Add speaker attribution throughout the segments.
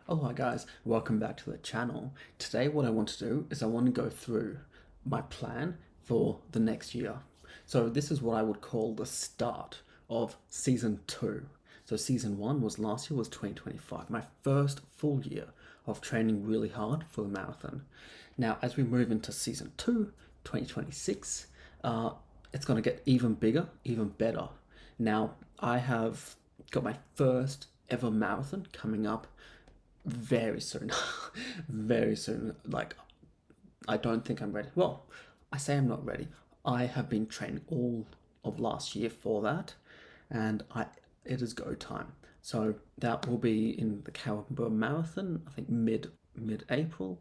Speaker 1: Oh hi guys, welcome back to the channel. Today what I want to do is I want to go through my plan for the next year. So this is what I would call the start of season 2. So season 1 was last year, was 2025, my first full year of training really hard for the marathon. Now as we move into season 2, 2026, it's going to get even bigger, even better. Now I have got my first ever marathon coming up very soon. Very soon. Like, I don't think I'm ready. Well, I say I'm not ready. I have been training all of last year for that, and it is go time. So that will be in the Canberra Marathon, I think mid April,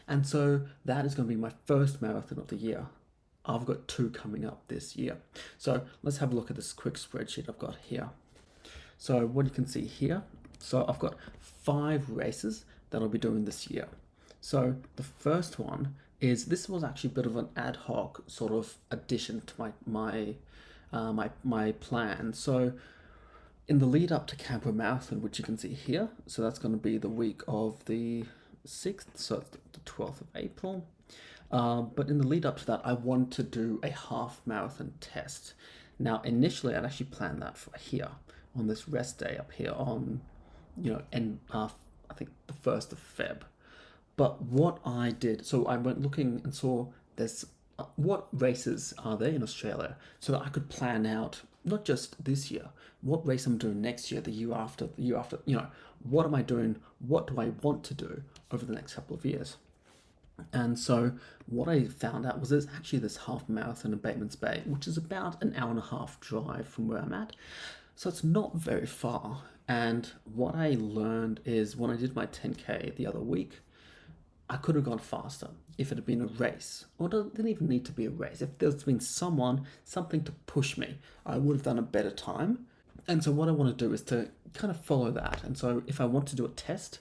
Speaker 1: and so that is going to be my first marathon of the year. I've got two coming up this year. So let's have a look at this quick spreadsheet I've got here. So what you can see here, so I've got 5 races that I'll be doing this year. So the first one is, this was actually a bit of an ad hoc sort of addition to my plan. So in the lead up to Canberra Marathon, which you can see here, so that's going to be the week of the 6th, so it's the 12th of April. But in the lead up to that, I want to do a half marathon test. Now, initially, I'd actually planned that for here on this rest day up here on, I think the 1st of Feb. But what I did, so I went looking and saw there's what races are there in Australia, so that I could plan out not just this year, what race I'm doing next year, the year after, what am I doing? What do I want to do over the next couple of years? And so what I found out was there's actually this half marathon in Batemans Bay, which is about an hour and a half drive from where I'm at. So it's not very far. And what I learned is when I did my 10K the other week, I could have gone faster if it had been a race. Or it didn't even need to be a race. If there's been something to push me, I would have done a better time. And so what I want to do is to kind of follow that. And so if I want to do a test,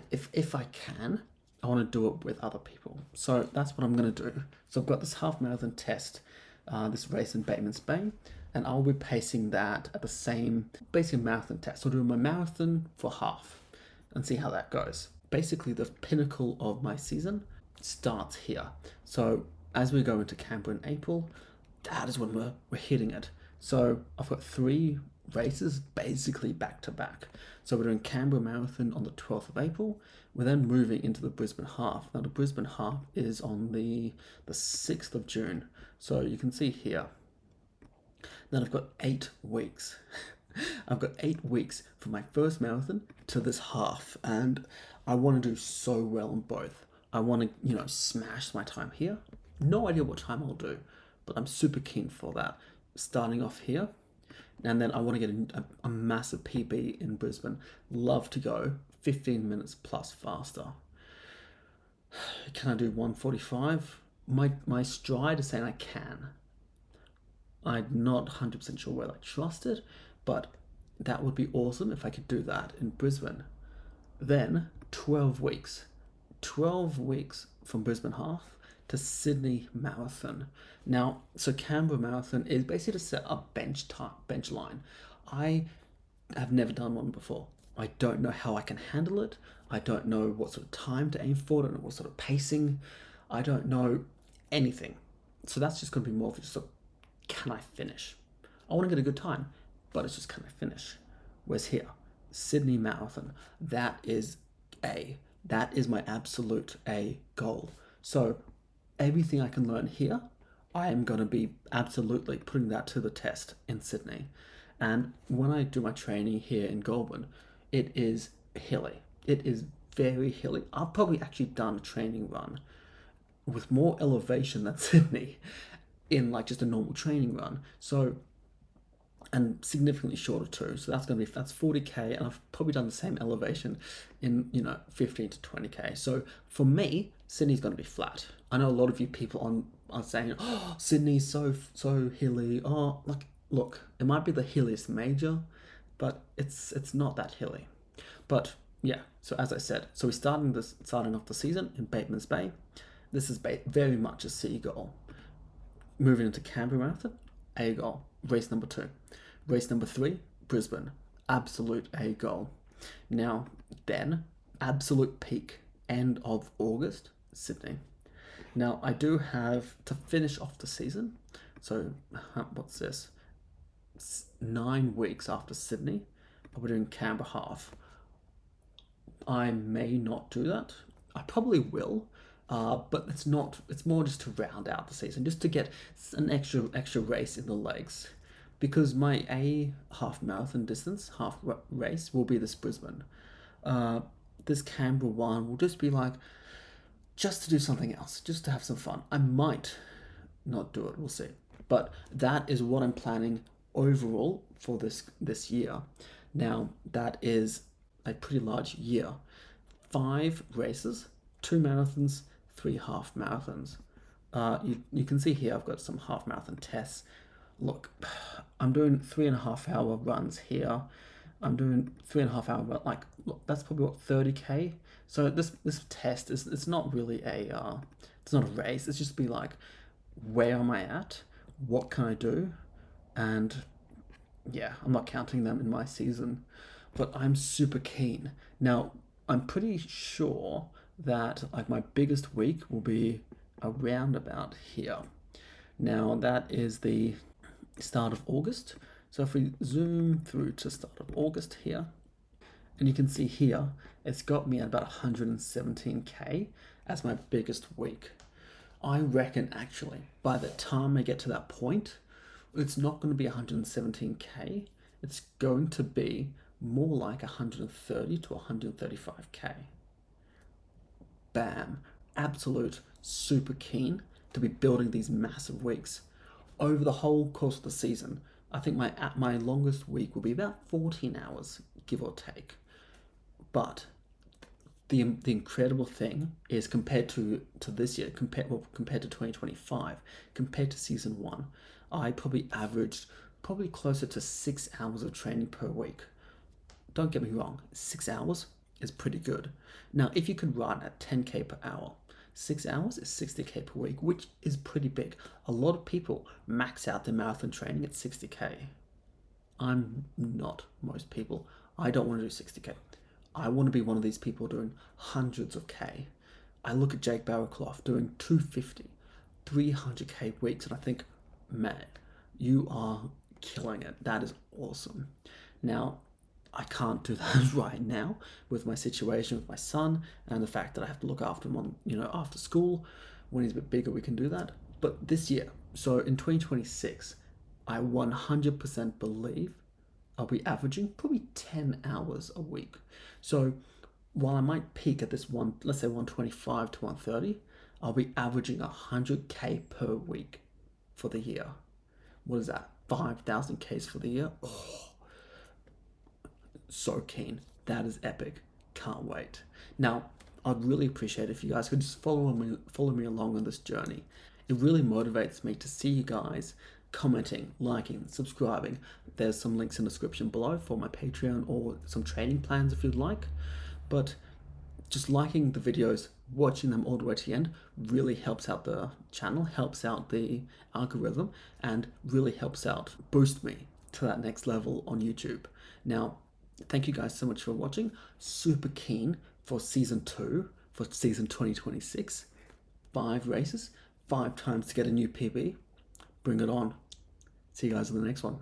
Speaker 1: if I can, I want to do it with other people. So that's what I'm going to do. So I've got this half marathon test, this race in Batemans Bay, and I'll be pacing that at the same basic marathon test. So I'll do my marathon for half and see how that goes. Basically, the pinnacle of my season starts here. So as we go into Canberra in April, that is when we're hitting it. So I've got 3 races basically back to back. So we're doing Canberra Marathon on the 12th of April. We're then moving into the Brisbane half. Now the Brisbane half is on the 6th of June. So you can see here. Then I've got 8 weeks. I've got 8 weeks from my first marathon to this half, and I want to do so well in both. I want to, smash my time here. No idea what time I'll do, but I'm super keen for that. Starting off here, and then I want to get a massive PB in Brisbane. Love to go 15 minutes plus faster. Can I do 1:45? My stride is saying I can. I'm not 100% sure whether I trust it, but that would be awesome if I could do that in Brisbane. Then 12 weeks. 12 weeks from Brisbane half to Sydney Marathon. Now, so Canberra Marathon is basically to set a bench line. I have never done one before. I don't know how I can handle it. I don't know what sort of time to aim for. I don't know what sort of pacing. I don't know anything. So that's just going to be more of just a, can I finish? I want to get a good time, but it's just, can I finish? Whereas here, Sydney Marathon, that is my absolute A goal. So everything I can learn here, I am going to be absolutely putting that to the test in Sydney. And when I do my training here in Goulburn, it is hilly. It is very hilly. I've probably actually done a training run with more elevation than Sydney in like just a normal training run. So, and significantly shorter too. So that's 40K, and I've probably done the same elevation in 15 to 20K. So for me, Sydney's going to be flat. I know a lot of you people are saying, oh, Sydney's so hilly. Oh, like, look, it might be the hilliest major, but it's not that hilly. But yeah, so as I said, so we're starting off the season in Batemans Bay. This is very much a C goal. Moving into Canberra Marathon, A goal. Race number 2. Race number 3, Brisbane. Absolute A goal. Now, then, absolute peak, end of August, Sydney. Now, I do have to finish off the season. So, what's this? 9 weeks after Sydney, I'll be doing Canberra half. I may not do that. I probably will, but it's not. It's more just to round out the season, just to get an extra race in the legs, because my A half marathon distance, half race will be this Brisbane. This Canberra one will just be like, just to do something else, just to have some fun. I might not do it. We'll see. But that is what I'm planning overall for this year. Now that is a pretty large year. 5 races, 2 marathons, 3 half marathons. You can see here I've got some half marathon tests. Look, I'm doing 3.5 hour runs here. I'm doing 3.5 hour like, look, that's probably what, 30k. So this test is, it's not really it's not a race. It's just be like, where am I at? What can I do? And yeah, I'm not counting them in my season, but I'm super keen. Now, I'm pretty sure that like my biggest week will be around about here. Now that is the start of August. So if we zoom through to start of August here, and you can see here, it's got me at about 117k as my biggest week. I reckon actually by the time I get to that point, it's not going to be 117k. It's going to be more like 130 to 135k. Bam. Absolute super keen to be building these massive weeks over the whole course of the season. I think my longest week will be about 14 hours, give or take. But the incredible thing is, compared to this year, compared to 2025, compared to season 1, I probably averaged closer to 6 hours of training per week. Don't get me wrong, 6 hours is pretty good. Now, if you could run at 10k per hour, 6 hours is 60k per week, which is pretty big. A lot of people max out their marathon training at 60k. I'm not most people. I don't want to do 60k. I want to be one of these people doing hundreds of k. I look at Jake Barraclough doing 250, 300k weeks, and I think, man, you are killing it. That is awesome. Now, I can't do that right now with my situation with my son and the fact that I have to look after him on, after school. When he's a bit bigger, we can do that. But this year, so in 2026, I 100% believe I'll be averaging probably 10 hours a week. So while I might peak at this one, let's say 125 to 130, I'll be averaging 100k per week for the year. What is that? 5,000 Ks for the year? Oh, so keen. That is epic. Can't wait. Now, I'd really appreciate if you guys could just follow me along on this journey. It really motivates me to see you guys commenting, liking, subscribing. There's some links in the description below for my Patreon or some training plans if you'd like. But just liking the videos, watching them all the way to the end really helps out the channel, helps out the algorithm, and really helps out boost me to that next level on YouTube. Now, thank you guys so much for watching. Super keen for season 2, for season 2026. 5 races, 5 times to get a new PB. Bring it on. See you guys in the next one.